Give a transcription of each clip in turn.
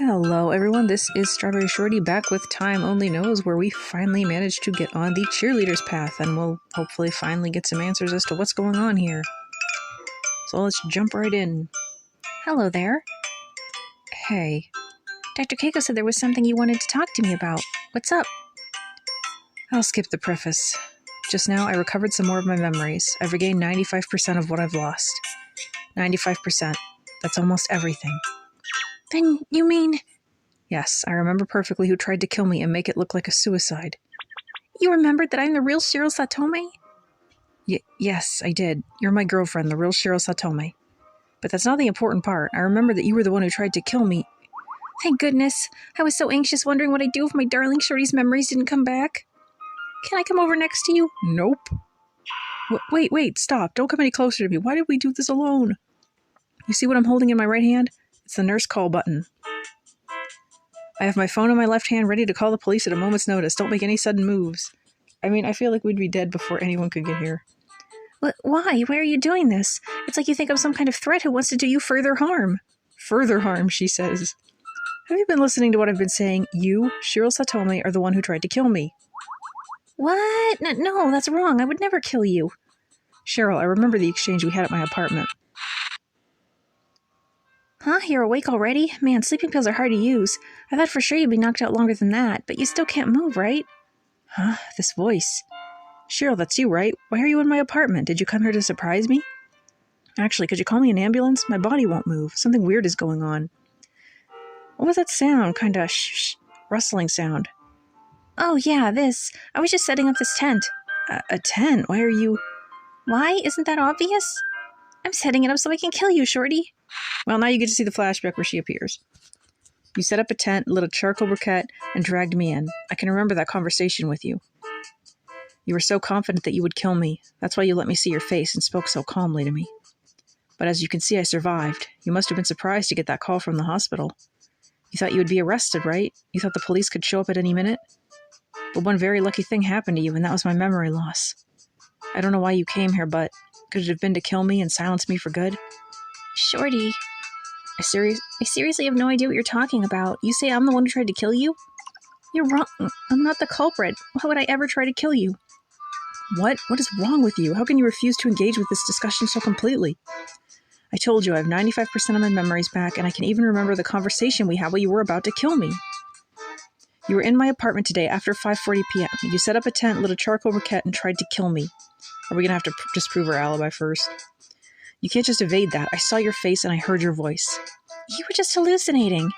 Hello everyone, this is StrawberryShorty back with Time Only Knows, where we finally managed to get on the cheerleader's path, and we'll hopefully finally get some answers as to what's going on here. So let's jump right in. Hello there. Hey. Dr. Keiko said there was something you wanted to talk to me about. What's up? I'll skip the preface. Just now I recovered some more of my memories. I've regained 95% of what I've lost. 95%. That's almost everything. Then you mean... Yes, I remember perfectly who tried to kill me and make it look like a suicide. You remembered that I'm the real Cheryl Satome? Yes, I did. You're my girlfriend, the real Cheryl Satome. But that's not the important part. I remember that you were the one who tried to kill me. Thank goodness. I was so anxious wondering what I'd do if my darling Shorty's memories didn't come back. Can I come over next to you? Nope. Wait, stop. Don't come any closer to me. Why did we do this alone? You see what I'm holding in my right hand? It's the nurse call button. I have my phone in my left hand ready to call the police at a moment's notice. Don't make any sudden moves. I mean, I feel like we'd be dead before anyone could get here. Why? Why are you doing this? It's like you think I'm some kind of threat who wants to do you further harm. Further harm, she says. Have you been listening to what I've been saying? You, Cheryl Satome, are the one who tried to kill me. What? No, that's wrong. I would never kill you. Cheryl, I remember the exchange we had at my apartment. Huh? You're awake already? Man, sleeping pills are hard to use. I thought for sure you'd be knocked out longer than that, but you still can't move, right? Huh? This voice. Cheryl, that's you, right? Why are you in my apartment? Did you come here to surprise me? Actually, could you call me an ambulance? My body won't move. Something weird is going on. What was that sound? Kinda rustling sound. Oh, yeah, this. I was just setting up this tent. A tent? Why are you... Why? Isn't that obvious? I'm setting it up so I can kill you, Shorty. Well, now you get to see the flashback where she appears. You set up a tent, lit a charcoal briquette, and dragged me in. I can remember that conversation with you. You were so confident that you would kill me. That's why you let me see your face and spoke so calmly to me. But as you can see, I survived. You must have been surprised to get that call from the hospital. You thought you would be arrested, right? You thought the police could show up at any minute? But one very lucky thing happened to you, and that was my memory loss. I don't know why you came here, but could it have been to kill me and silence me for good? Shorty, I seriously have no idea what you're talking about. You say I'm the one who tried to kill you? You're wrong. I'm not the culprit. Why would I ever try to kill you? What? What is wrong with you? How can you refuse to engage with this discussion so completely? I told you I have 95% of my memories back, and I can even remember the conversation we had while you were about to kill me. You were in my apartment today after 5:40 p.m. You set up a tent, lit a charcoal briquette, and tried to kill me. Are we going to have to just prove our alibi first? You can't just evade that. I saw your face and I heard your voice. You were just hallucinating.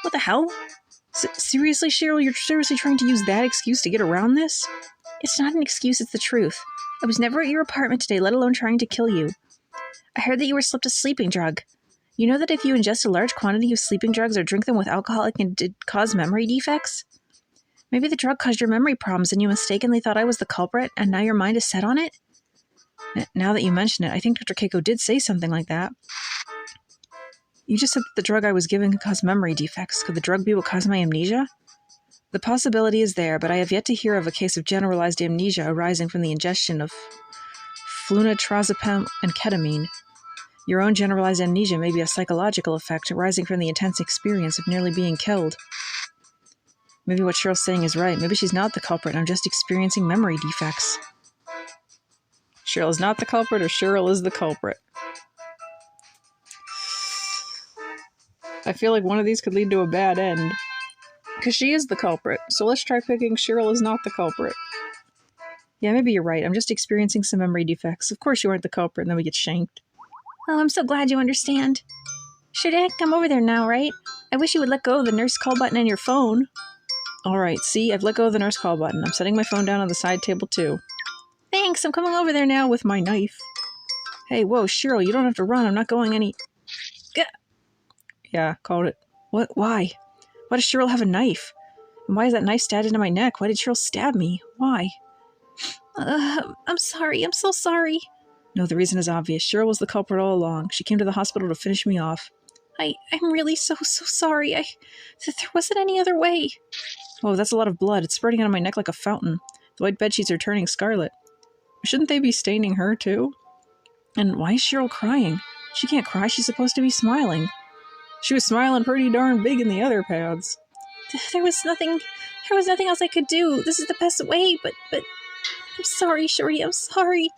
What the hell? Seriously, Cheryl? You're seriously trying to use that excuse to get around this? It's not an excuse, it's the truth. I was never at your apartment today, let alone trying to kill you. I heard that you were slipped a sleeping drug. You know that if you ingest a large quantity of sleeping drugs or drink them with alcohol, it can cause memory defects? Maybe the drug caused your memory problems and you mistakenly thought I was the culprit, and now your mind is set on it? Now that you mention it, I think Dr. Keiko did say something like that. You just said that the drug I was given could cause memory defects. Could the drug be what caused my amnesia? The possibility is there, but I have yet to hear of a case of generalized amnesia arising from the ingestion of flunitrazepam and ketamine. Your own generalized amnesia may be a psychological effect arising from the intense experience of nearly being killed. Maybe what Cheryl's saying is right. Maybe she's not the culprit and I'm just experiencing memory defects. Cheryl is not the culprit, or Cheryl is the culprit. I feel like one of these could lead to a bad end. Because she is the culprit. So let's try picking Cheryl is not the culprit. Yeah, maybe you're right. I'm just experiencing some memory defects. Of course you aren't the culprit, and then we get shanked. Oh, I'm so glad you understand. Should I come over there now, right? I wish you would let go of the nurse call button on your phone. Alright, see? I've let go of the nurse call button. I'm setting my phone down on the side table too. Thanks, I'm coming over there now with my knife. Hey, whoa, Cheryl, you don't have to run. I'm not going any... Yeah, called it. What? Why? Why does Cheryl have a knife? And why is that knife stabbed into my neck? Why did Cheryl stab me? Why? I'm sorry. I'm so sorry. No, the reason is obvious. Cheryl was the culprit all along. She came to the hospital to finish me off. I'm really so sorry. There wasn't any other way. Oh, that's a lot of blood. It's spurting out of my neck like a fountain. The white bedsheets are turning scarlet. Shouldn't they be staining her, too? And why is Cheryl crying? She can't cry. She's supposed to be smiling. She was smiling pretty darn big in the other pads. There was nothing else I could do. This is the best way, but I'm sorry, Shorty, I'm sorry.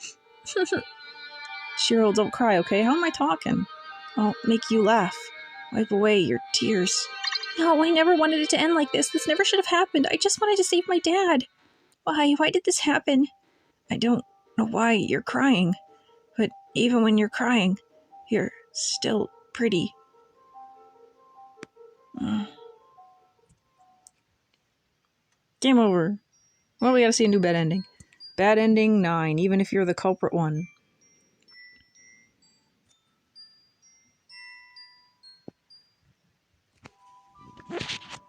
Cheryl, don't cry, okay? How am I talking? I'll make you laugh. Wipe away your tears. No, I never wanted it to end like this. This never should have happened. I just wanted to save my dad. Why did this happen? I don't know why you're crying, but even when you're crying, you're still pretty. Game over. Well, we gotta see a new bad ending. Bad ending 9, even if you're the culprit 1.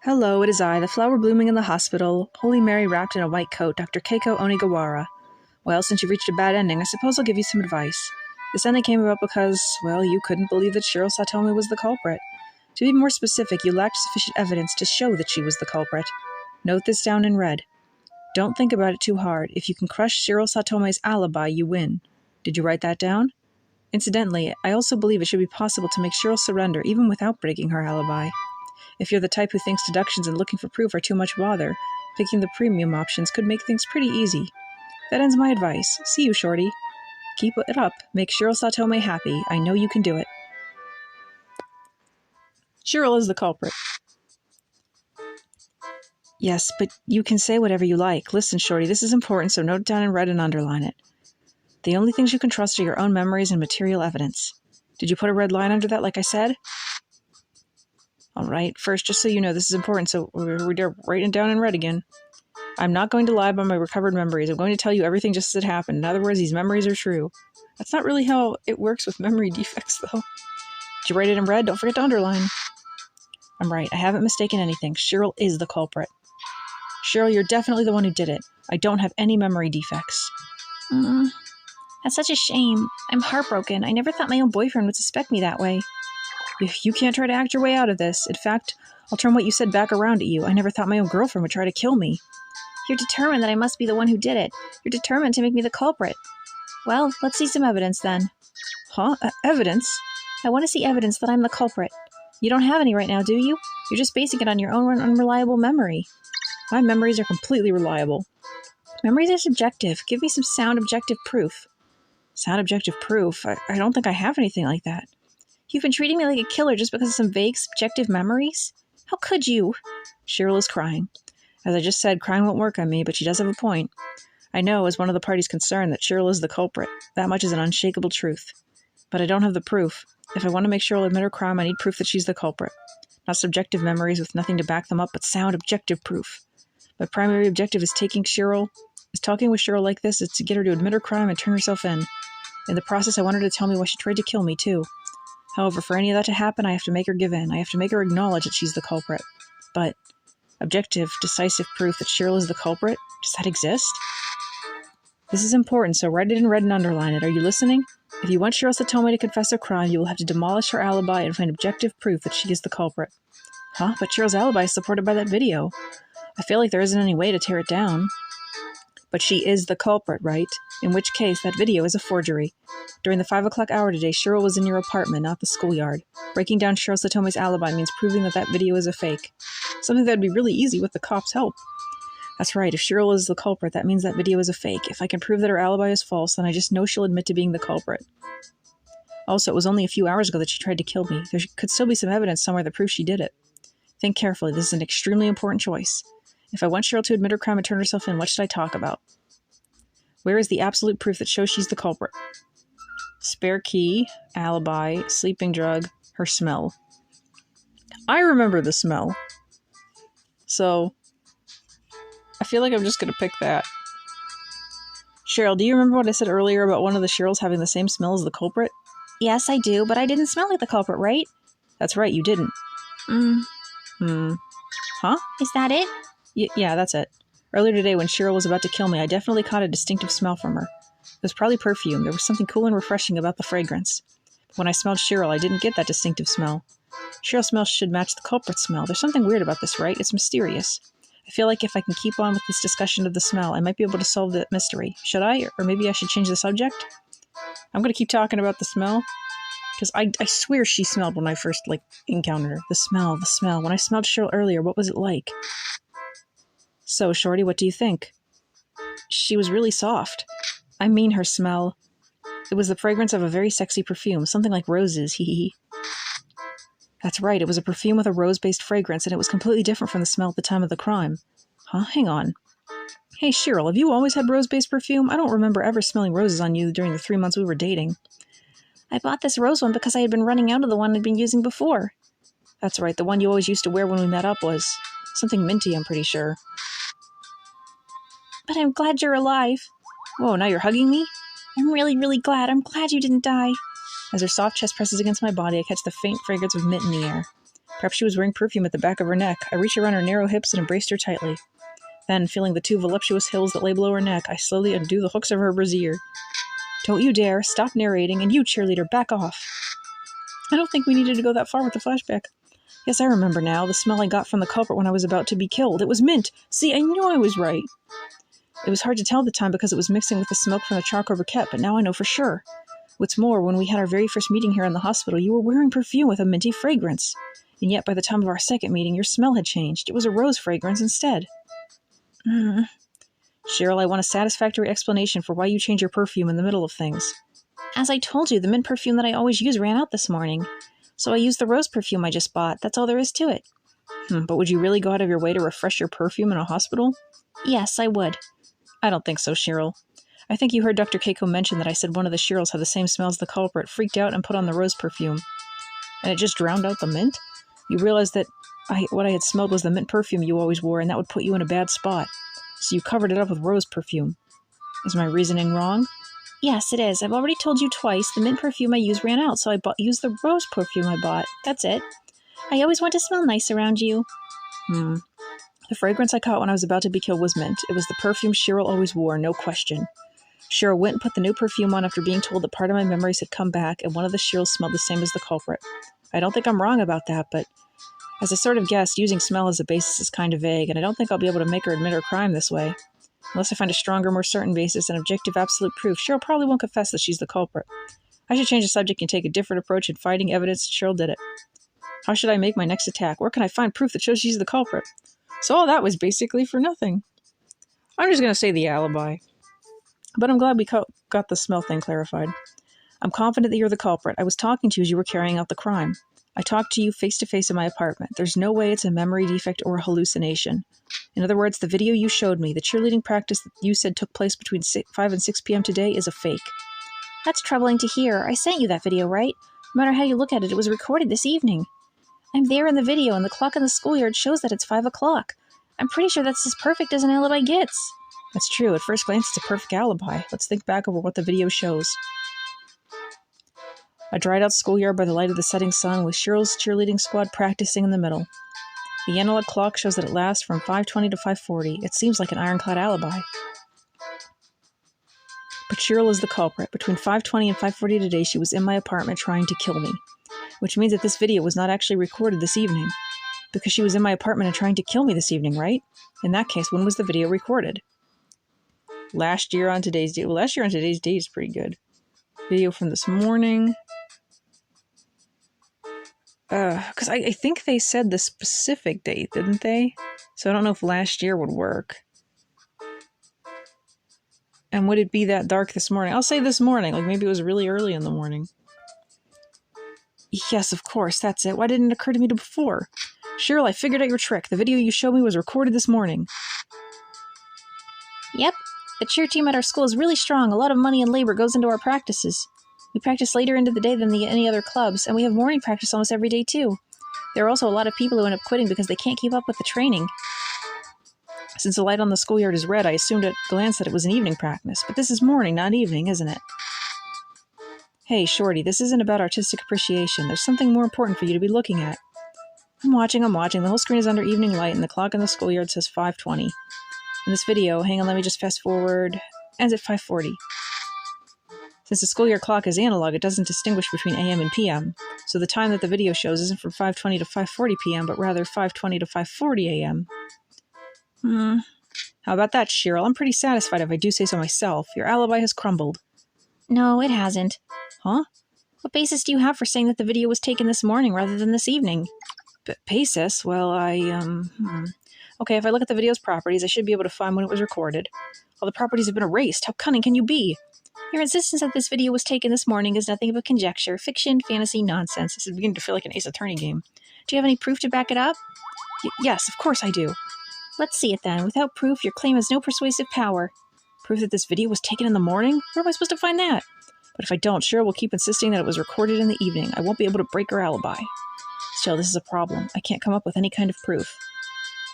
Hello, it is I, the flower blooming in the hospital, Holy Mary wrapped in a white coat, Dr. Keiko Onigawara. Well, since you've reached a bad ending, I suppose I'll give you some advice. This ending came about because, well, you couldn't believe that Cheryl Satomi was the culprit. To be more specific, you lacked sufficient evidence to show that she was the culprit. Note this down in red. Don't think about it too hard. If you can crush Cheryl Satomi's alibi, you win. Did you write that down? Incidentally, I also believe it should be possible to make Cheryl surrender even without breaking her alibi. If you're the type who thinks deductions and looking for proof are too much bother, picking the premium options could make things pretty easy. That ends my advice. See you, Shorty. Keep it up. Make Cheryl Satomi happy. I know you can do it. Cheryl is the culprit. Yes, but you can say whatever you like. Listen, Shorty, this is important, so note it down in red and underline it. The only things you can trust are your own memories and material evidence. Did you put a red line under that like I said? All right, first, just so you know, this is important, so we're writing it down in red again. I'm not going to lie about my recovered memories. I'm going to tell you everything just as it happened. In other words, these memories are true. That's not really how it works with memory defects, though. Did you write it in red? Don't forget to underline. I'm right. I haven't mistaken anything. Cheryl is the culprit. Cheryl, you're definitely the one who did it. I don't have any memory defects. That's such a shame. I'm heartbroken. I never thought my own boyfriend would suspect me that way. You can't try to act your way out of this. In fact, I'll turn what you said back around at you. I never thought my own girlfriend would try to kill me. You're determined that I must be the one who did it. You're determined to make me the culprit. Well, let's see some evidence then. Huh? Evidence? I want to see evidence that I'm the culprit. You don't have any right now, do you? You're just basing it on your own unreliable memory. My memories are completely reliable. Memories are subjective. Give me some sound objective proof. Sound objective proof? I don't think I have anything like that. You've been treating me like a killer just because of some vague subjective memories? How could you? Cheryl is crying. As I just said, crying won't work on me, but she does have a point. I know, as one of the parties concerned, that Cheryl is the culprit. That much is an unshakable truth. But I don't have the proof. If I want to make Cheryl admit her crime, I need proof that she's the culprit. Not subjective memories with nothing to back them up, but sound objective proof. My primary objective is talking with Cheryl like this is to get her to admit her crime and turn herself in. In the process, I want her to tell me why she tried to kill me, too. However, for any of that to happen, I have to make her give in. I have to make her acknowledge that she's the culprit. But objective, decisive proof that Cheryl is the culprit? Does that exist? This is important, so write it in red and underline it. Are you listening? If you want Cheryl Satomi to confess her crime, you will have to demolish her alibi and find objective proof that she is the culprit. Huh? But Cheryl's alibi is supported by that video. I feel like there isn't any way to tear it down. But she is the culprit, right? In which case, that video is a forgery. During the 5 o'clock hour today, Cheryl was in your apartment, not the schoolyard. Breaking down Cheryl Satomi's alibi means proving that video is a fake. Something that would be really easy with the cops' help. That's right, if Cheryl is the culprit, that means that video is a fake. If I can prove that her alibi is false, then I just know she'll admit to being the culprit. Also, it was only a few hours ago that she tried to kill me. There could still be some evidence somewhere that proves she did it. Think carefully, this is an extremely important choice. If I want Cheryl to admit her crime and turn herself in, what should I talk about? Where is the absolute proof that shows she's the culprit? Spare key, alibi, sleeping drug, her smell. I remember the smell. So, I feel like I'm just going to pick that. Cheryl, do you remember what I said earlier about one of the Cheryls having the same smell as the culprit? Yes, I do, but I didn't smell like the culprit, right? That's right, you didn't. Huh? Is that it? Yeah, that's it. Earlier today, when Cheryl was about to kill me, I definitely caught a distinctive smell from her. It was probably perfume. There was something cool and refreshing about the fragrance. But when I smelled Cheryl, I didn't get that distinctive smell. Cheryl's smell should match the culprit's smell. There's something weird about this, right? It's mysterious. I feel like if I can keep on with this discussion of the smell, I might be able to solve the mystery. Should I? Or maybe I should change the subject? I'm going to keep talking about the smell. Because I swear she smelled when I first, encountered her. The smell. When I smelled Cheryl earlier, what was it like? So, Shorty, what do you think? She was really soft. I mean her smell. It was the fragrance of a very sexy perfume, something like roses, hee hee. That's right, it was a perfume with a rose-based fragrance, and it was completely different from the smell at the time of the crime. Huh? Hang on. Hey, Cheryl, have you always had rose-based perfume? I don't remember ever smelling roses on you during the 3 months we were dating. I bought this rose one because I had been running out of the one I'd been using before. That's right, the one you always used to wear when we met up was something minty, I'm pretty sure. But I'm glad you're alive. Whoa, now you're hugging me? I'm really, really glad. I'm glad you didn't die. As her soft chest presses against my body, I catch the faint fragrance of mint in the air. Perhaps she was wearing perfume at the back of her neck. I reach around her narrow hips and embraced her tightly. Then, feeling the 2 voluptuous hills that lay below her neck, I slowly undo the hooks of her brassiere. Don't you dare. Stop narrating, and you, cheerleader, back off. I don't think we needed to go that far with the flashback. Yes, I remember now. The smell I got from the culprit when I was about to be killed. It was mint. See, I knew I was right. It was hard to tell at the time because it was mixing with the smoke from the charcoal briquette, but now I know for sure. What's more, when we had our very first meeting here in the hospital, you were wearing perfume with a minty fragrance. And yet, by the time of our second meeting, your smell had changed. It was a rose fragrance instead. Cheryl, I want a satisfactory explanation for why you change your perfume in the middle of things. As I told you, the mint perfume that I always use ran out this morning. So I used the rose perfume I just bought. That's all there is to it. But would you really go out of your way to refresh your perfume in a hospital? Yes, I would. I don't think so, Cheryl. I think you heard Dr. Keiko mention that I said one of the Cheryls had the same smell as the culprit, freaked out and put on the rose perfume. And it just drowned out the mint? You realized that what I had smelled was the mint perfume you always wore, and that would put you in a bad spot. So you covered it up with rose perfume. Is my reasoning wrong? Yes, it is. I've already told you twice the mint perfume I used ran out, so I used the rose perfume I bought. That's it. I always want to smell nice around you. The fragrance I caught when I was about to be killed was mint. It was the perfume Cheryl always wore, no question. Cheryl went and put the new perfume on after being told that part of my memories had come back, and one of the Cheryls smelled the same as the culprit. I don't think I'm wrong about that, but as I sort of guessed, using smell as a basis is kind of vague, and I don't think I'll be able to make her admit her crime this way. Unless I find a stronger, more certain basis and objective absolute proof, Cheryl probably won't confess that she's the culprit. I should change the subject and take a different approach in finding evidence that Cheryl did it. How should I make my next attack? Where can I find proof that shows she's the culprit? So all that was basically for nothing. I'm just going to say the alibi. But I'm glad we got the smell thing clarified. I'm confident that you're the culprit. I was talking to you as you were carrying out the crime. I talked to you face-to-face in my apartment. There's no way it's a memory defect or a hallucination. In other words, the video you showed me, the cheerleading practice that you said took place between 5 and 6 p.m. today, is a fake. That's troubling to hear. I sent you that video, right? No matter how you look at it, it was recorded this evening. I'm there in the video, and the clock in the schoolyard shows that it's 5 o'clock. I'm pretty sure that's as perfect as an alibi gets. That's true. At first glance, it's a perfect alibi. Let's think back over what the video shows. A dried-out schoolyard by the light of the setting sun with Cheryl's cheerleading squad practicing in the middle. The analog clock shows that it lasts from 5:20 to 5:40. It seems like an ironclad alibi. But Cheryl is the culprit. Between 5:20 and 5:40 today, she was in my apartment trying to kill me. Which means that this video was not actually recorded this evening. Because she was in my apartment and trying to kill me this evening, right? In that case, when was the video recorded? Last year on today's date. Well, last year on today's date is pretty good. Video from this morning. Because I think they said the specific date, didn't they? So I don't know if last year would work. And would it be that dark this morning? I'll say this morning. Like maybe it was really early in the morning. Yes, of course. That's it. Why didn't it occur to me before? Cheryl, I figured out your trick. The video you showed me was recorded this morning. Yep. The cheer team at our school is really strong. A lot of money and labor goes into our practices. We practice later into the day than any other clubs, and we have morning practice almost every day, too. There are also a lot of people who end up quitting because they can't keep up with the training. Since the light on the schoolyard is red, I assumed at a glance that it was an evening practice. But this is morning, not evening, isn't it? Hey, Shorty, this isn't about artistic appreciation. There's something more important for you to be looking at. I'm watching. The whole screen is under evening light, and the clock in the schoolyard says 5:20. In this video, hang on, let me just fast forward, ends at 5:40. Since the schoolyard clock is analog, it doesn't distinguish between AM and PM, so the time that the video shows isn't from 5:20 to 5:40 PM, but rather 5:20 to 5:40 AM. How about that, Cheryl? I'm pretty satisfied if I do say so myself. Your alibi has crumbled. No, it hasn't. Huh? What basis do you have for saying that the video was taken this morning rather than this evening? Basis? Well, Okay, if I look at the video's properties, I should be able to find when it was recorded. All the properties have been erased. How cunning can you be? Your insistence that this video was taken this morning is nothing but conjecture, fiction, fantasy, nonsense. This is beginning to feel like an Ace Attorney game. Do you have any proof to back it up? Yes, of course I do. Let's see it then. Without proof, your claim has no persuasive power. Proof that this video was taken in the morning? Where am I supposed to find that? But if I don't, Cheryl will keep insisting that it was recorded in the evening. I won't be able to break her alibi. Still, this is a problem. I can't come up with any kind of proof.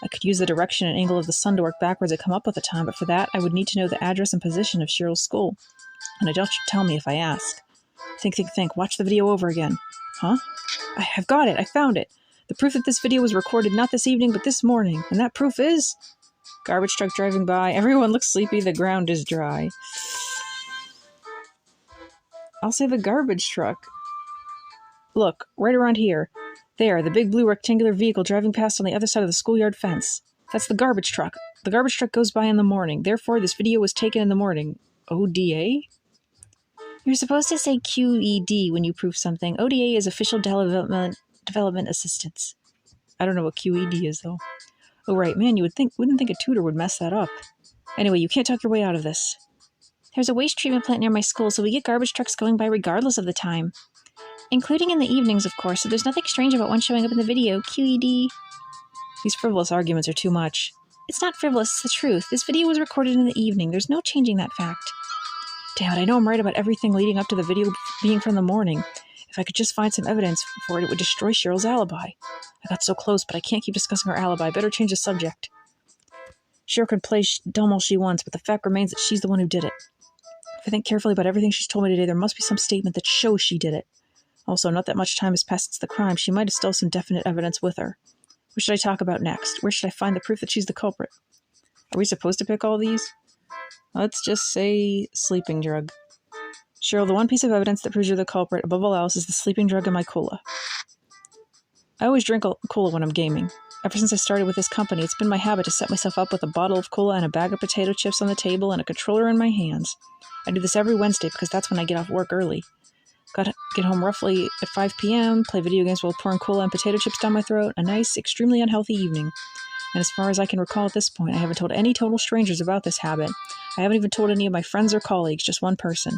I could use the direction and angle of the sun to work backwards and come up with a time, but for that, I would need to know the address and position of Cheryl's school. And I doubt she'd tell me if I ask. Think. Watch the video over again. Huh? I've got it. I found it. The proof that this video was recorded not this evening, but this morning. And that proof is... Garbage truck driving by. Everyone looks sleepy. The ground is dry. I'll say the garbage truck. Look, right around here. There, the big blue rectangular vehicle driving past on the other side of the schoolyard fence. That's the garbage truck. The garbage truck goes by in the morning. Therefore, this video was taken in the morning. ODA? You're supposed to say QED when you prove something. ODA is Official Development Assistance. I don't know what QED is, though. Oh, right. Man, you wouldn't think a tutor would mess that up. Anyway, you can't talk your way out of this. There's a waste treatment plant near my school, so we get garbage trucks going by regardless of the time. Including in the evenings, of course, so there's nothing strange about one showing up in the video. QED. These frivolous arguments are too much. It's not frivolous, it's the truth. This video was recorded in the evening. There's no changing that fact. Damn it, I know I'm right about everything leading up to the video being from the morning. If I could just find some evidence for it, it would destroy Cheryl's alibi. I got so close, but I can't keep discussing her alibi. Better change the subject. Cheryl can play dumb all she wants, but the fact remains that she's the one who did it. If I think carefully about everything she's told me today, there must be some statement that shows she did it. Also, not that much time has passed since the crime. She might have still some definite evidence with her. What should I talk about next? Where should I find the proof that she's the culprit? Are we supposed to pick all these? Let's just say sleeping drug. Cheryl, the one piece of evidence that proves you're the culprit, above all else, is the sleeping drug in my cola. I always drink cola when I'm gaming. Ever since I started with this company, it's been my habit to set myself up with a bottle of cola and a bag of potato chips on the table and a controller in my hands. I do this every Wednesday because that's when I get off work early. Gotta get home roughly at 5 p.m., play video games while pouring cola and potato chips down my throat. A nice, extremely unhealthy evening. And as far as I can recall at this point, I haven't told any total strangers about this habit. I haven't even told any of my friends or colleagues, just one person.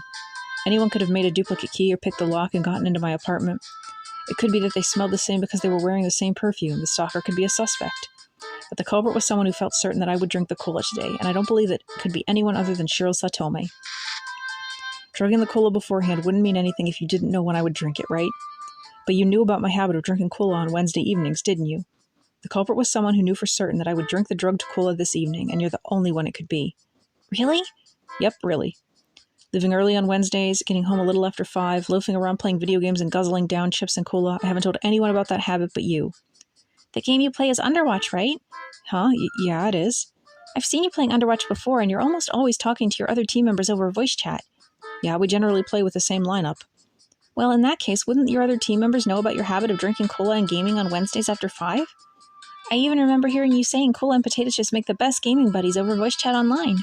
Anyone could have made a duplicate key or picked the lock and gotten into my apartment. It could be that they smelled the same because they were wearing the same perfume. The stalker could be a suspect. But the culprit was someone who felt certain that I would drink the cola today, and I don't believe it could be anyone other than Cheryl Satome. Drugging the cola beforehand wouldn't mean anything if you didn't know when I would drink it, right? But you knew about my habit of drinking cola on Wednesday evenings, didn't you? The culprit was someone who knew for certain that I would drink the drugged cola this evening, and you're the only one it could be. Really? Yep, really. Leaving early on Wednesdays, getting home a little after 5, loafing around playing video games and guzzling down chips and cola. I haven't told anyone about that habit but you. The game you play is Underwatch, right? Huh? Yeah, it is. I've seen you playing Underwatch before, and you're almost always talking to your other team members over voice chat. Yeah, we generally play with the same lineup. Well, in that case, wouldn't your other team members know about your habit of drinking cola and gaming on Wednesdays after 5? I even remember hearing you saying cola and potato chips make the best gaming buddies over voice chat online.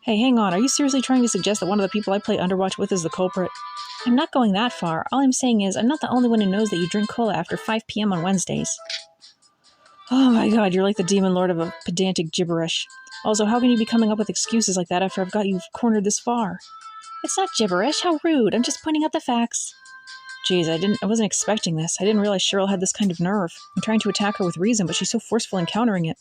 Hey, hang on. Are you seriously trying to suggest that one of the people I play Underwatch with is the culprit? I'm not going that far. All I'm saying is I'm not the only one who knows that you drink cola after 5 p.m. on Wednesdays. Oh my god, you're like the demon lord of a pedantic gibberish. Also, how can you be coming up with excuses like that after I've got you cornered this far? It's not gibberish. How rude. I'm just pointing out the facts. Jeez, I wasn't expecting this. I didn't realize Cheryl had this kind of nerve. I'm trying to attack her with reason, but she's so forceful in countering it.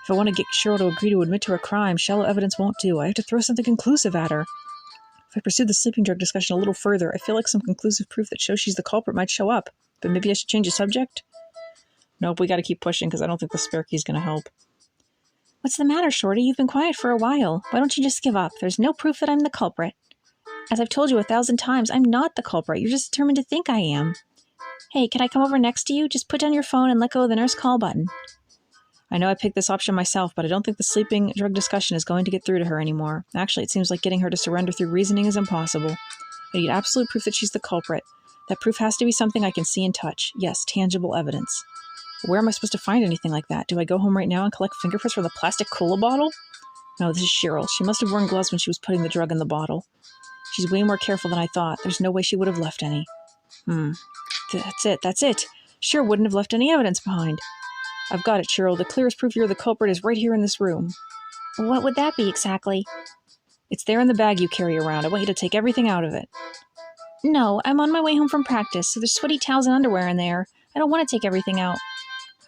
If I want to get Cheryl to agree to admit to her crime, shallow evidence won't do. I have to throw something conclusive at her. If I pursue the sleeping drug discussion a little further, I feel like some conclusive proof that shows she's the culprit might show up. But maybe I should change the subject? Nope, we gotta keep pushing because I don't think the spare key's gonna help. What's the matter, Shorty? You've been quiet for a while. Why don't you just give up? There's no proof that I'm the culprit. As I've told you 1,000 times, I'm not the culprit. You're just determined to think I am. Hey, can I come over next to you? Just put down your phone and let go of the nurse call button. I know I picked this option myself, but I don't think the sleeping drug discussion is going to get through to her anymore. Actually, it seems like getting her to surrender through reasoning is impossible. I need absolute proof that she's the culprit. That proof has to be something I can see and touch. Yes, tangible evidence. Where am I supposed to find anything like that? Do I go home right now and collect fingerprints from the plastic cola bottle? No, this is Cheryl. She must have worn gloves when she was putting the drug in the bottle. She's way more careful than I thought. There's no way she would have left any. That's it. Cheryl wouldn't have left any evidence behind. I've got it, Cheryl. The clearest proof you're the culprit is right here in this room. What would that be exactly? It's there in the bag you carry around. I want you to take everything out of it. No, I'm on my way home from practice, so there's sweaty towels and underwear in there. I don't want to take everything out.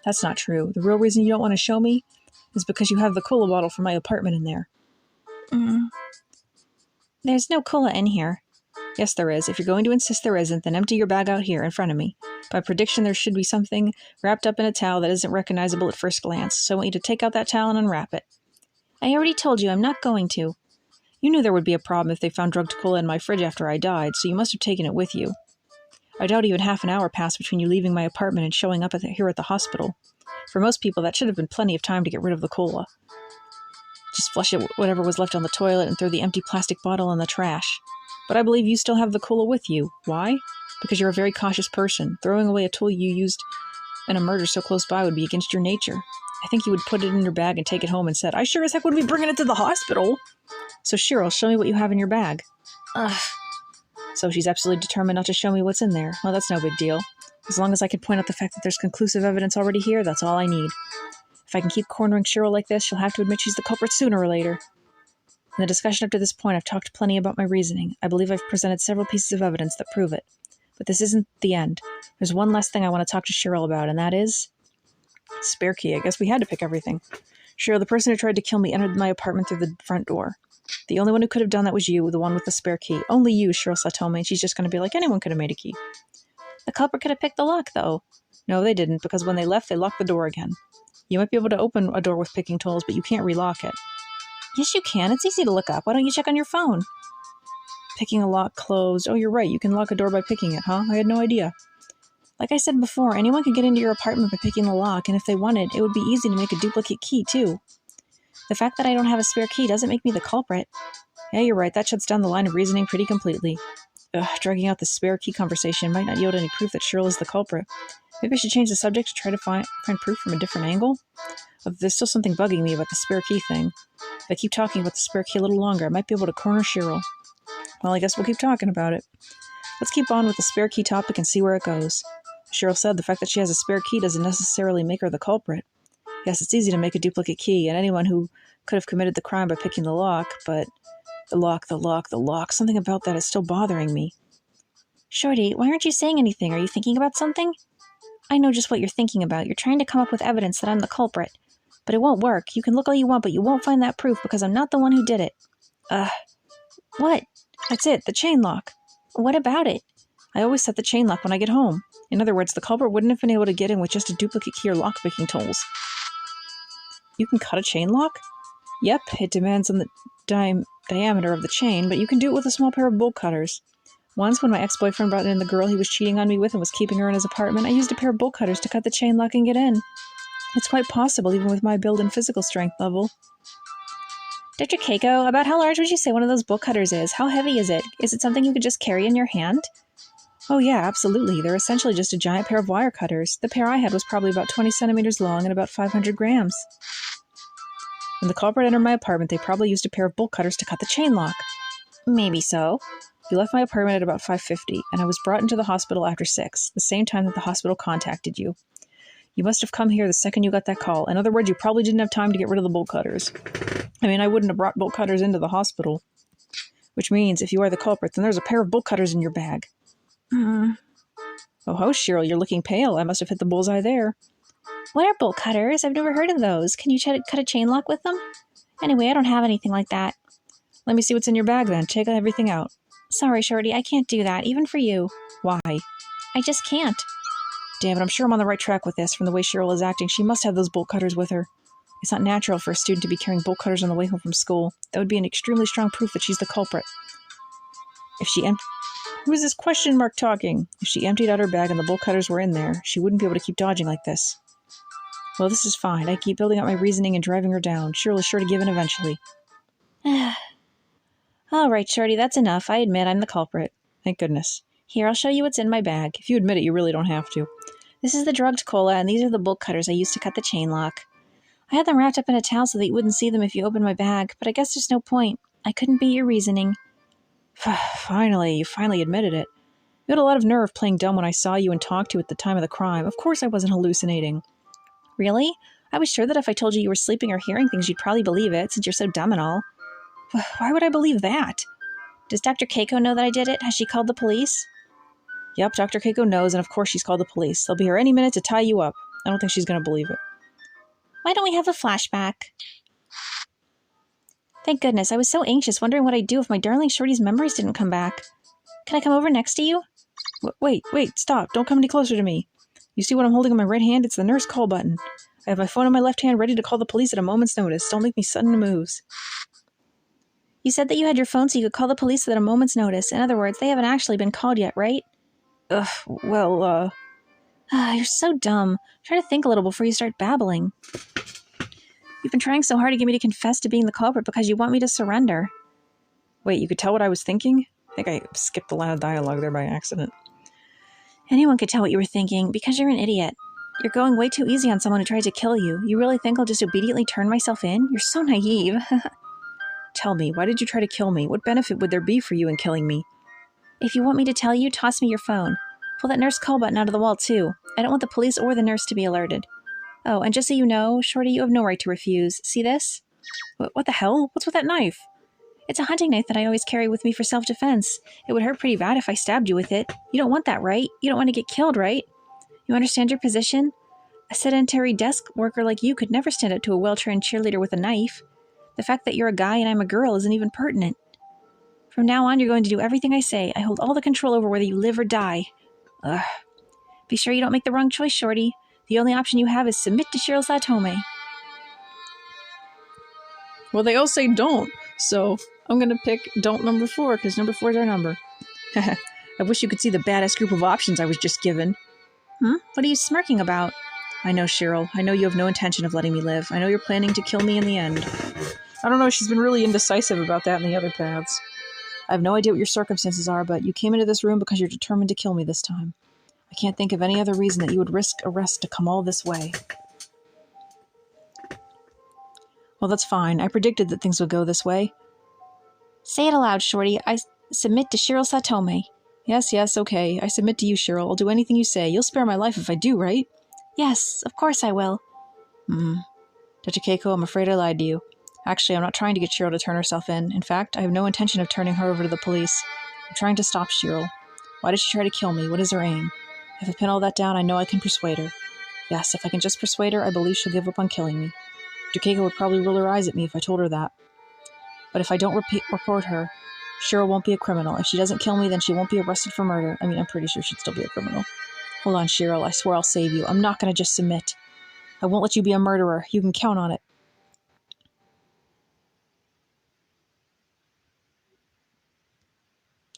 That's not true. The real reason you don't want to show me is because you have the cola bottle from my apartment in there. There's no cola in here. Yes, there is. If you're going to insist there isn't, then empty your bag out here in front of me. By prediction, there should be something wrapped up in a towel that isn't recognizable at first glance, so I want you to take out that towel and unwrap it. I already told you I'm not going to. You knew there would be a problem if they found drugged cola in my fridge after I died, so you must have taken it with you. I doubt even half an hour passed between you leaving my apartment and showing up here at the hospital. For most people, that should have been plenty of time to get rid of the cola. Just flush it whatever was left on the toilet and throw the empty plastic bottle in the trash. But I believe you still have the cola with you. Why? Because you're a very cautious person. Throwing away a tool you used in a murder so close by would be against your nature. I think you would put it in your bag and take it home and said, I sure as heck would be bringing it to the hospital. So Cheryl, show me what you have in your bag. So she's absolutely determined not to show me what's in there. Well, that's no big deal. As long as I can point out the fact that there's conclusive evidence already here, that's all I need. If I can keep cornering Cheryl like this, she'll have to admit she's the culprit sooner or later. In the discussion up to this point, I've talked plenty about my reasoning. I believe I've presented several pieces of evidence that prove it. But this isn't the end. There's one last thing I want to talk to Cheryl about, and that is... spare key. I guess we had to pick everything. Cheryl, the person who tried to kill me entered my apartment through the front door. The only one who could have done that was you, the one with the spare key. Only you, Cheryl told me, and she's just going to be like, anyone could have made a key. The culprit could have picked the lock, though. No, they didn't, because when they left, they locked the door again. You might be able to open a door with picking tools, but you can't relock it. Yes, you can. It's easy to look up. Why don't you check on your phone? Picking a lock closed. Oh, you're right. You can lock a door by picking it, huh? I had no idea. Like I said before, anyone could get into your apartment by picking the lock, and if they wanted, it would be easy to make a duplicate key, too. The fact that I don't have a spare key doesn't make me the culprit. Yeah, you're right. That shuts down the line of reasoning pretty completely. Dragging out the spare key conversation might not yield any proof that Cheryl is the culprit. Maybe I should change the subject to try to find proof from a different angle? There's still something bugging me about the spare key thing. If I keep talking about the spare key a little longer, I might be able to corner Cheryl. Well, I guess we'll keep talking about it. Let's keep on with the spare key topic and see where it goes. Cheryl said the fact that she has a spare key doesn't necessarily make her the culprit. Yes, it's easy to make a duplicate key, and anyone who could have committed the crime by picking the lock, but... The lock. Something about that is still bothering me. Shorty, why aren't you saying anything? Are you thinking about something? I know just what you're thinking about. You're trying to come up with evidence that I'm the culprit. But it won't work. You can look all you want, but you won't find that proof because I'm not the one who did it. What? That's it, the chain lock. What about it? I always set the chain lock when I get home. In other words, the culprit wouldn't have been able to get in with just a duplicate key or lock-picking tools. You can cut a chain lock? Yep, it demands on the diameter of the chain, but you can do it with a small pair of bolt cutters. Once, when my ex-boyfriend brought in the girl he was cheating on me with and was keeping her in his apartment, I used a pair of bolt cutters to cut the chain lock and get in. It's quite possible, even with my build and physical strength level. Dr. Keiko, about how large would you say one of those bolt cutters is? How heavy is it? Is it something you could just carry in your hand? Oh yeah, absolutely. They're essentially just a giant pair of wire cutters. The pair I had was probably about 20 centimeters long and about 500 grams. When the culprit entered my apartment, they probably used a pair of bolt cutters to cut the chain lock. Maybe so. You left my apartment at about 5:50, and I was brought into the hospital after 6, the same time that the hospital contacted you. You must have come here the second you got that call. In other words, you probably didn't have time to get rid of the bolt cutters. I mean, I wouldn't have brought bolt cutters into the hospital. Which means, if you are the culprit, then there's a pair of bolt cutters in your bag. Oh, Cheryl, you're looking pale. I must have hit the bullseye there. What are bolt cutters? I've never heard of those. Can you cut a chain lock with them? Anyway, I don't have anything like that. Let me see what's in your bag then. Check everything out. Sorry, Shorty, I can't do that, even for you. Why? I just can't. Damn it, I'm sure I'm on the right track with this. From the way Cheryl is acting, she must have those bolt cutters with her. It's not natural for a student to be carrying bolt cutters on the way home from school. That would be an extremely strong proof that she's the culprit. Who is this question mark talking? If she emptied out her bag and the bolt cutters were in there, she wouldn't be able to keep dodging like this. Well, this is fine. I keep building up my reasoning and driving her down. Cheryl is sure to give in eventually. All right, Shorty, that's enough. I admit I'm the culprit. Thank goodness. Here, I'll show you what's in my bag. If you admit it, you really don't have to. This is the drugged cola, and these are the bolt cutters I used to cut the chain lock. I had them wrapped up in a towel so that you wouldn't see them if you opened my bag, but I guess there's no point. I couldn't beat your reasoning. Finally, you finally admitted it. You had a lot of nerve playing dumb when I saw you and talked to you at the time of the crime. Of course I wasn't hallucinating. Really? I was sure that if I told you were sleeping or hearing things, you'd probably believe it, since you're so dumb and all. Why would I believe that? Does Dr. Keiko know that I did it? Has she called the police? Yep, Dr. Keiko knows, and of course she's called the police. They'll be here any minute to tie you up. I don't think she's going to believe it. Why don't we have a flashback? Thank goodness, I was so anxious, wondering what I'd do if my darling Shorty's memories didn't come back. Can I come over next to you? Wait, stop. Don't come any closer to me. You see what I'm holding in my right hand? It's the nurse call button. I have my phone in my left hand ready to call the police at a moment's notice. Don't make me sudden moves. You said that you had your phone so you could call the police at a moment's notice. In other words, they haven't actually been called yet, right? Well, You're so dumb. Try to think a little before you start babbling. You've been trying so hard to get me to confess to being the culprit because you want me to surrender. Wait, you could tell what I was thinking? I think I skipped a line of dialogue there by accident. Anyone could tell what you were thinking because you're an idiot. You're going way too easy on someone who tried to kill you. You really think I'll just obediently turn myself in? You're so naive. Tell me, why did you try to kill me? What benefit would there be for you in killing me? If you want me to tell you, toss me your phone. Pull that nurse call button out of the wall, too. I don't want the police or the nurse to be alerted. Oh, and just so you know, Shorty, you have no right to refuse. See this? What the hell? What's with that knife? It's a hunting knife that I always carry with me for self-defense. It would hurt pretty bad if I stabbed you with it. You don't want that, right? You don't want to get killed, right? You understand your position? A sedentary desk worker like you could never stand up to a well-trained cheerleader with a knife. The fact that you're a guy and I'm a girl isn't even pertinent. From now on, you're going to do everything I say. I hold all the control over whether you live or die. Ugh. Be sure you don't make the wrong choice, Shorty. The only option you have is submit to Cheryl Satome. Well, they all say don't, so I'm going to pick don't number 4, because number 4 is our number. I wish you could see the badass group of options I was just given. What are you smirking about? I know, Cheryl. I know you have no intention of letting me live. I know you're planning to kill me in the end. I don't know, she's been really indecisive about that in the other paths. I have no idea what your circumstances are, but you came into this room because you're determined to kill me this time. I can't think of any other reason that you would risk arrest to come all this way. Well, that's fine. I predicted that things would go this way. Say it aloud, Shorty. I submit to Cheryl Satome. Yes, okay. I submit to you, Cheryl. I'll do anything you say. You'll spare my life if I do, right? Yes, of course I will. Dr. Keiko, I'm afraid I lied to you. Actually, I'm not trying to get Cheryl to turn herself in. In fact, I have no intention of turning her over to the police. I'm trying to stop Cheryl. Why did she try to kill me? What is her aim? If I pin all that down, I know I can persuade her. Yes, if I can just persuade her, I believe she'll give up on killing me. Dr. Keiko would probably roll her eyes at me if I told her that. But if I don't report her, Cheryl won't be a criminal. If she doesn't kill me, then she won't be arrested for murder. I mean, I'm pretty sure she'd still be a criminal. Hold on, Cheryl. I swear I'll save you. I'm not going to just submit. I won't let you be a murderer. You can count on it.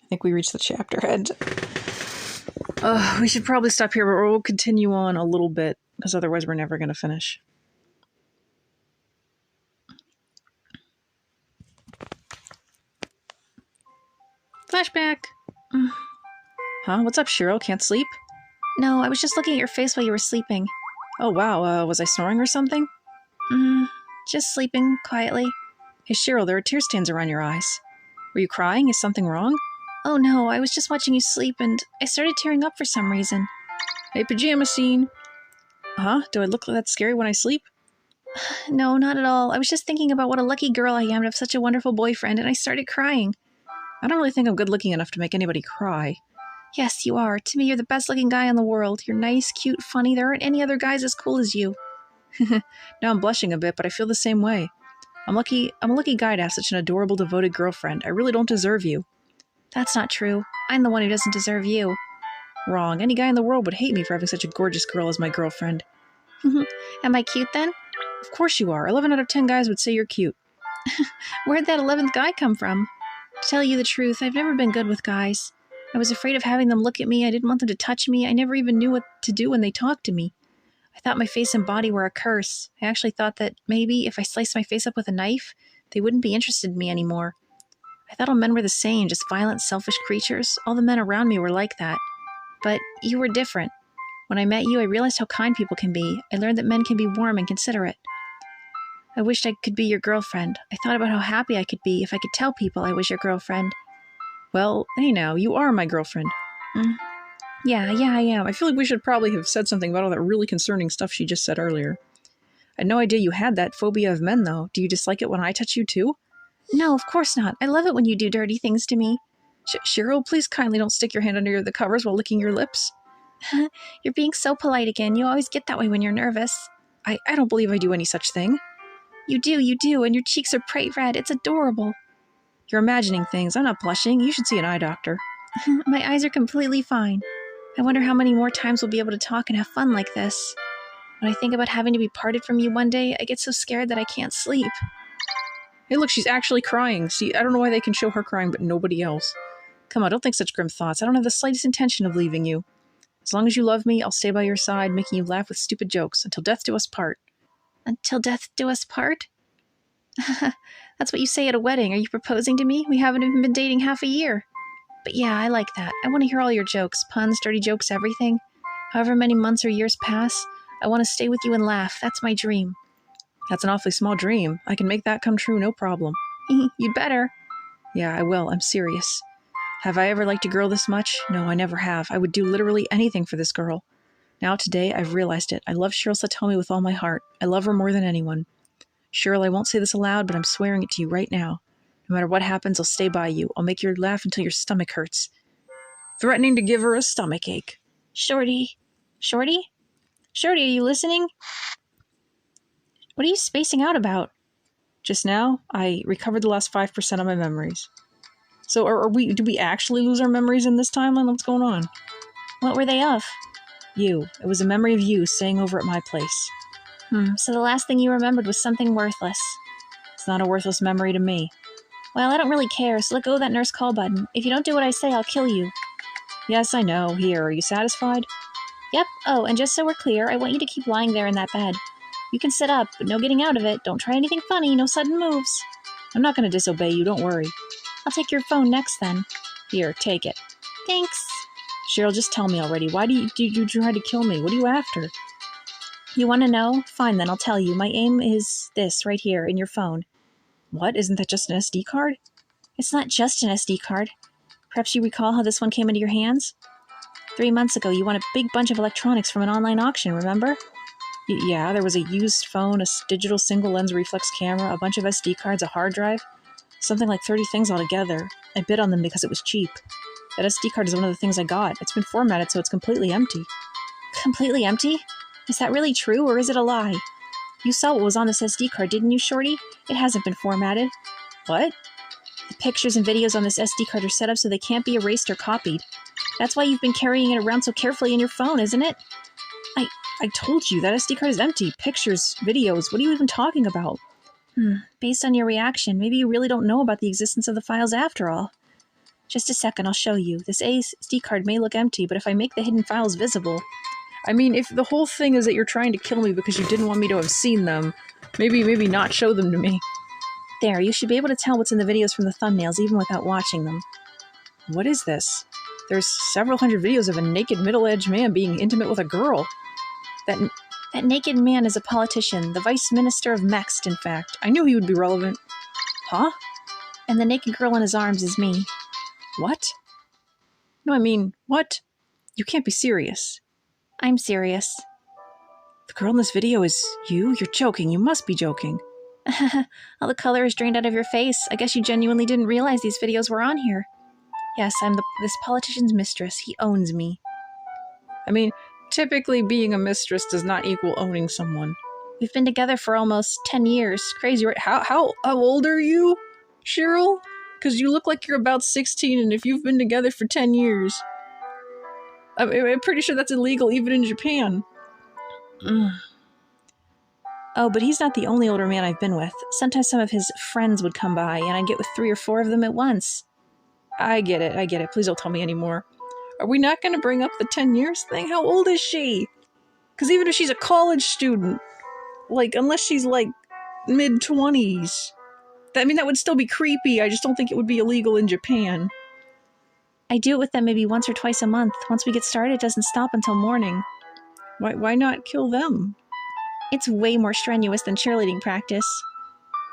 I think we reached the chapter end. We should probably stop here, but we'll continue on a little bit, because otherwise we're never going to finish. Flashback. Huh? What's up, Cheryl? Can't sleep? No, I was just looking at your face while you were sleeping. Oh, wow. Was I snoring or something? Just sleeping quietly. Hey, Cheryl, there are tear stains around your eyes. Were you crying? Is something wrong? Oh no, I was just watching you sleep and I started tearing up for some reason. Hey, pajama scene. Huh? Do I look that scary when I sleep? No, not at all. I was just thinking about what a lucky girl I am to have such a wonderful boyfriend and I started crying. I don't really think I'm good looking enough to make anybody cry. Yes, you are. To me, you're the best looking guy in the world. You're nice, cute, funny. There aren't any other guys as cool as you. Now I'm blushing a bit, but I feel the same way. I'm a lucky guy to have such an adorable, devoted girlfriend. I really don't deserve you. That's not true. I'm the one who doesn't deserve you. Wrong. Any guy in the world would hate me for having such a gorgeous girl as my girlfriend. Am I cute then? Of course you are. 11 out of 10 guys would say you're cute. Where'd that 11th guy come from? To tell you the truth, I've never been good with guys. I was afraid of having them look at me. I didn't want them to touch me. I never even knew what to do when they talked to me. I thought my face and body were a curse. I actually thought that maybe if I sliced my face up with a knife, they wouldn't be interested in me anymore. I thought all men were the same, just violent, selfish creatures. All the men around me were like that. But you were different. When I met you, I realized how kind people can be. I learned that men can be warm and considerate. I wished I could be your girlfriend. I thought about how happy I could be if I could tell people I was your girlfriend. Well, hey now, you are my girlfriend. Yeah, I am. I feel like we should probably have said something about all that really concerning stuff she just said earlier. I had no idea you had that phobia of men, though. Do you dislike it when I touch you, too? No, of course not. I love it when you do dirty things to me. Cheryl, please kindly don't stick your hand under the covers while licking your lips. You're being so polite again. You always get that way when you're nervous. I don't believe I do any such thing. You do, and your cheeks are bright red. It's adorable. You're imagining things. I'm not blushing. You should see an eye doctor. My eyes are completely fine. I wonder how many more times we'll be able to talk and have fun like this. When I think about having to be parted from you one day, I get so scared that I can't sleep. Hey, look, she's actually crying. See, I don't know why they can show her crying, but nobody else. Come on, don't think such grim thoughts. I don't have the slightest intention of leaving you. As long as you love me, I'll stay by your side, making you laugh with stupid jokes, until death do us part. Until death do us part? That's what you say at a wedding. Are you proposing to me? We haven't even been dating half a year. But yeah, I like that. I want to hear all your jokes, puns, dirty jokes, everything. However many months or years pass, I want to stay with you and laugh. That's my dream. That's an awfully small dream. I can make that come true, no problem. You'd better. Yeah, I will. I'm serious. Have I ever liked a girl this much? No, I never have. I would do literally anything for this girl. Now today, I've realized it. I love Cheryl Satomi with all my heart. I love her more than anyone. Cheryl, I won't say this aloud, but I'm swearing it to you right now. No matter what happens, I'll stay by you. I'll make you laugh until your stomach hurts. Threatening to give her a stomach ache. Shorty? Shorty, are you listening? What are you spacing out about? Just now, I recovered the last 5% of my memories. So did we actually lose our memories in this timeline? What's going on? What were they of? You. It was a memory of you staying over at my place. So the last thing you remembered was something worthless. It's not a worthless memory to me. Well, I don't really care, so let go of that nurse call button. If you don't do what I say, I'll kill you. Yes, I know. Here, are you satisfied? Yep. Oh, and just so we're clear, I want you to keep lying there in that bed. You can sit up, but no getting out of it. Don't try anything funny, no sudden moves. I'm not going to disobey you, don't worry. I'll take your phone next then. Here, take it. Thanks. Cheryl, just tell me already. Why did you try to kill me? What are you after? You want to know? Fine, then I'll tell you. My aim is this, right here, in your phone. What? Isn't that just an SD card? It's not just an SD card. Perhaps you recall how this one came into your hands? 3 months ago, you won a big bunch of electronics from an online auction, remember? Yeah, there was a used phone, a digital single-lens reflex camera, a bunch of SD cards, a hard drive. Something like 30 things altogether. I bid on them because it was cheap. That SD card is one of the things I got. It's been formatted, so it's completely empty. Completely empty? Is that really true, or is it a lie? You saw what was on this SD card, didn't you, Shorty? It hasn't been formatted. What? The pictures and videos on this SD card are set up so they can't be erased or copied. That's why you've been carrying it around so carefully in your phone, isn't it? I told you, that SD card is empty. Pictures, videos, what are you even talking about? Based on your reaction, maybe you really don't know about the existence of the files after all. Just a second, I'll show you. This SD card may look empty, but if I make the hidden files visible... I mean, if the whole thing is that you're trying to kill me because you didn't want me to have seen them, maybe not show them to me. There, you should be able to tell what's in the videos from the thumbnails even without watching them. What is this? There's several hundred videos of a naked middle-aged man being intimate with a girl. That naked man is a politician, the Vice Minister of Mext, in fact. I knew he would be relevant. Huh? And the naked girl in his arms is me. What? No, I mean, what? You can't be serious. I'm serious. The girl in this video is you? You're joking. You must be joking. All the color is drained out of your face. I guess you genuinely didn't realize these videos were on here. Yes, I'm this politician's mistress. He owns me. I mean, typically being a mistress does not equal owning someone. We've been together for almost 10 years. Crazy, right? How old are you, Cheryl? Because you look like you're about 16, and if you've been together for 10 years... I'm pretty sure that's illegal even in Japan. Oh, but he's not the only older man I've been with. Sometimes some of his friends would come by, and I'd get with 3 or 4 of them at once. I get it. Please don't tell me anymore. Are we not going to bring up the 10 years thing? How old is she? Because even if she's a college student, unless she's, mid-20s, that would still be creepy. I just don't think it would be illegal in Japan. I do it with them maybe once or twice a month. Once we get started, it doesn't stop until morning. Why not kill them? It's way more strenuous than cheerleading practice.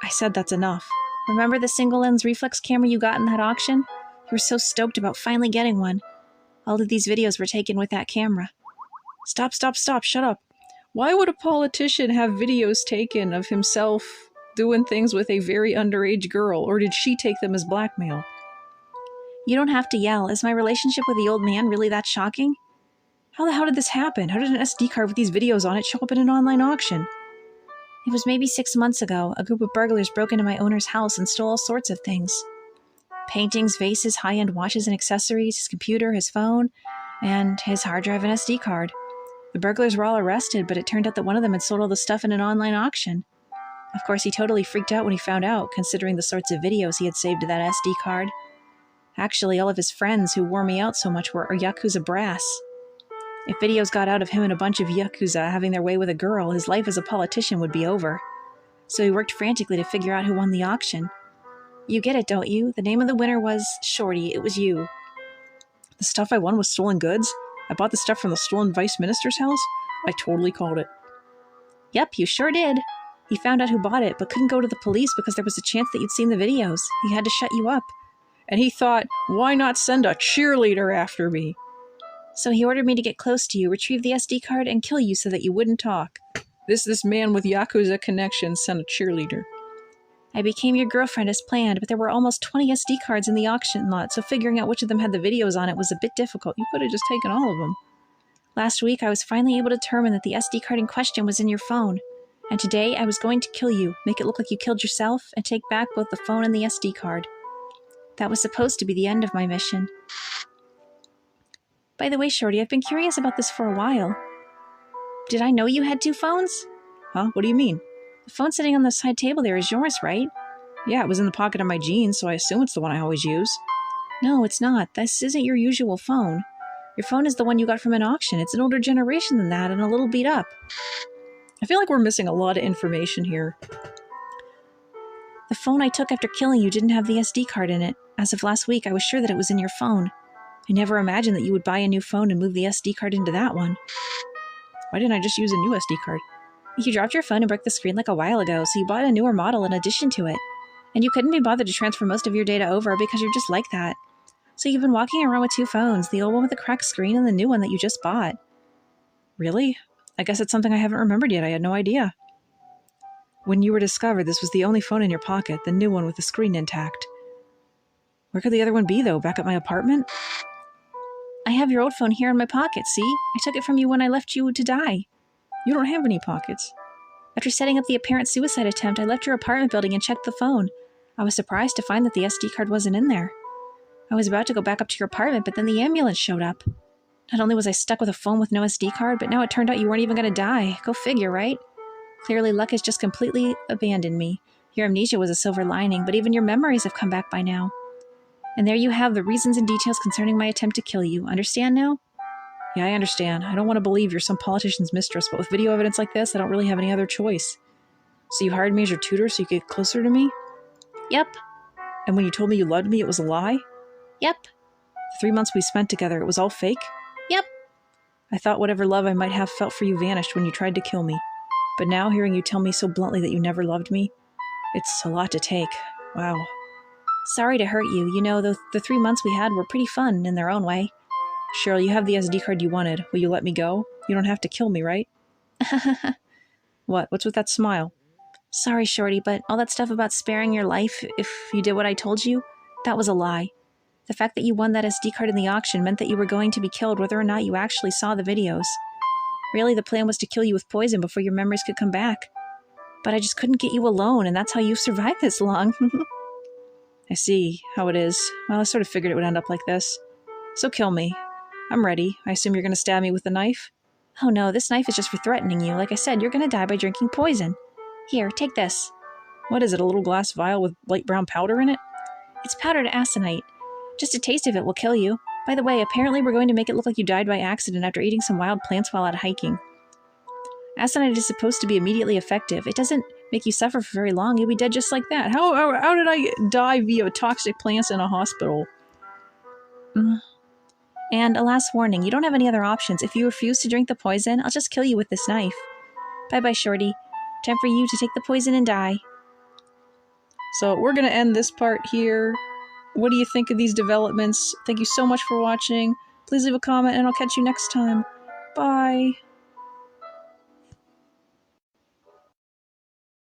I said that's enough. Remember the single-lens reflex camera you got in that auction? You were so stoked about finally getting one. All of these videos were taken with that camera. Stop, shut up. Why would a politician have videos taken of himself doing things with a very underage girl, or did she take them as blackmail? You don't have to yell. Is my relationship with the old man really that shocking? How the hell did this happen? How did an SD card with these videos on it show up in an online auction? It was maybe 6 months ago. A group of burglars broke into my owner's house and stole all sorts of things. Paintings, vases, high-end watches and accessories, his computer, his phone, and his hard drive and SD card. The burglars were all arrested, but it turned out that one of them had sold all the stuff in an online auction. Of course, he totally freaked out when he found out, considering the sorts of videos he had saved to that SD card. Actually, all of his friends who wore me out so much were Yakuza brass. If videos got out of him and a bunch of Yakuza having their way with a girl, his life as a politician would be over. So he worked frantically to figure out who won the auction. You get it, don't you? The name of the winner was Shorty. It was you. The stuff I won was stolen goods? I bought the stuff from the stolen vice minister's house? I totally called it. Yep, you sure did. He found out who bought it, but couldn't go to the police because there was a chance that you'd seen the videos. He had to shut you up. And he thought, why not send a cheerleader after me? So he ordered me to get close to you, retrieve the SD card, and kill you so that you wouldn't talk. This man with Yakuza connections sent a cheerleader. I became your girlfriend as planned, but there were almost 20 SD cards in the auction lot, so figuring out which of them had the videos on it was a bit difficult. You could have just taken all of them. Last week, I was finally able to determine that the SD card in question was in your phone. And today, I was going to kill you, make it look like you killed yourself, and take back both the phone and the SD card. That was supposed to be the end of my mission. By the way, Shorty, I've been curious about this for a while. Did I know you had 2 phones? Huh? What do you mean? The phone sitting on the side table there is yours, right? Yeah, it was in the pocket of my jeans, so I assume it's the one I always use. No, it's not. This isn't your usual phone. Your phone is the one you got from an auction. It's an older generation than that and a little beat up. I feel like we're missing a lot of information here. The phone I took after killing you didn't have the SD card in it. As of last week, I was sure that it was in your phone. I never imagined that you would buy a new phone and move the SD card into that one. Why didn't I just use a new SD card? You dropped your phone and broke the screen like a while ago, so you bought a newer model in addition to it. And you couldn't be bothered to transfer most of your data over because you're just like that. So you've been walking around with 2 phones, the old one with the cracked screen and the new one that you just bought. Really? I guess it's something I haven't remembered yet. I had no idea. When you were discovered, this was the only phone in your pocket, the new one with the screen intact. Where could the other one be, though? Back at my apartment? I have your old phone here in my pocket, see? I took it from you when I left you to die. You don't have any pockets. After setting up the apparent suicide attempt, I left your apartment building and checked the phone. I was surprised to find that the SD card wasn't in there. I was about to go back up to your apartment, but then the ambulance showed up. Not only was I stuck with a phone with no SD card, but now it turned out you weren't even going to die. Go figure, right? Clearly, luck has just completely abandoned me. Your amnesia was a silver lining, but even your memories have come back by now. And there you have the reasons and details concerning my attempt to kill you. Understand now? Yeah, I understand. I don't want to believe you're some politician's mistress, but with video evidence like this, I don't really have any other choice. So you hired me as your tutor so you could get closer to me? Yep. And when you told me you loved me, it was a lie? Yep. The 3 months we spent together, it was all fake? Yep. I thought whatever love I might have felt for you vanished when you tried to kill me. But now, hearing you tell me so bluntly that you never loved me, it's a lot to take. Wow. Sorry to hurt you. You know, the 3 months we had were pretty fun in their own way. Cheryl, you have the SD card you wanted. Will you let me go? You don't have to kill me, right? What? What's with that smile? Sorry, Shorty, but all that stuff about sparing your life if you did what I told you, that was a lie. The fact that you won that SD card in the auction meant that you were going to be killed whether or not you actually saw the videos. Really, the plan was to kill you with poison before your memories could come back. But I just couldn't get you alone, and that's how you've survived this long. I see how it is. Well, I sort of figured it would end up like this. So kill me. I'm ready. I assume you're going to stab me with the knife? Oh no, this knife is just for threatening you. Like I said, you're going to die by drinking poison. Here, take this. What is it, a little glass vial with light brown powder in it? It's powdered aconite. Just a taste of it will kill you. By the way, apparently we're going to make it look like you died by accident after eating some wild plants while out hiking. Aconite is supposed to be immediately effective. It doesn't make you suffer for very long. You'll be dead just like that. How did I die via toxic plants in a hospital? And a last warning, you don't have any other options. If you refuse to drink the poison, I'll just kill you with this knife. Bye-bye, Shorty. Time for you to take the poison and die. So we're going to end this part here. What do you think of these developments? Thank you so much for watching. Please leave a comment and I'll catch you next time. Bye.